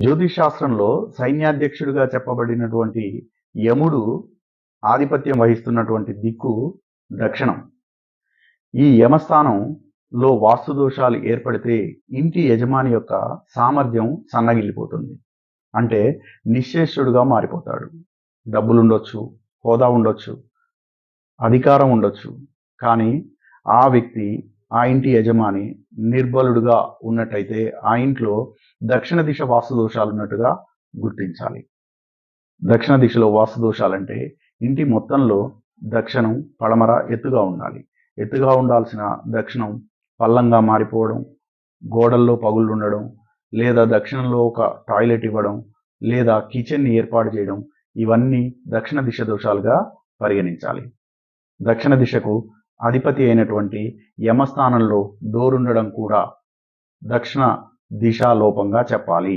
జ్యోతిష్ శాస్త్రంలో సైన్యాధ్యక్షుడిగా చెప్పబడినటువంటి యముడు ఆధిపత్యం వహిస్తున్నటువంటి దిక్కు దక్షిణం. ఈ యమస్థానంలో వాస్తు దోషాలు ఏర్పడితే ఇంటి యజమాని యొక్క సామర్థ్యం సన్నగిల్లిపోతుంది. అంటే నిశ్చేష్టుడుగా మారిపోతాడు. డబ్బులుండొచ్చు, హోదా ఉండొచ్చు, అధికారం ఉండొచ్చు, కానీ ఆ వ్యక్తి, ఆ ఇంటి యజమాని నిర్బలుడుగా ఉన్నట్టయితే ఆ ఇంట్లో దక్షిణ దిశ వాస్తు దోషాలు ఉన్నట్టుగా గుర్తించాలి. దక్షిణ దిశలో వాస్తు దోషాలంటే ఇంటి మొత్తంలో దక్షిణం, పడమర ఎత్తుగా ఉండాలి. ఎత్తుగా ఉండాల్సిన దక్షిణం పల్లంగా మారిపోవడం, గోడల్లో పగుళ్ళు ఉండడం, లేదా దక్షిణంలో ఒక టాయిలెట్ ఇవ్వడం, లేదా కిచెన్ని ఏర్పాటు చేయడం, ఇవన్నీ దక్షిణ దిశ దోషాలుగా పరిగణించాలి. దక్షిణ దిశకు అధిపతి అయినటువంటి యమస్థానంలో డోరుండడం కూడా దక్షిణ దిశాలోపంగా చెప్పాలి.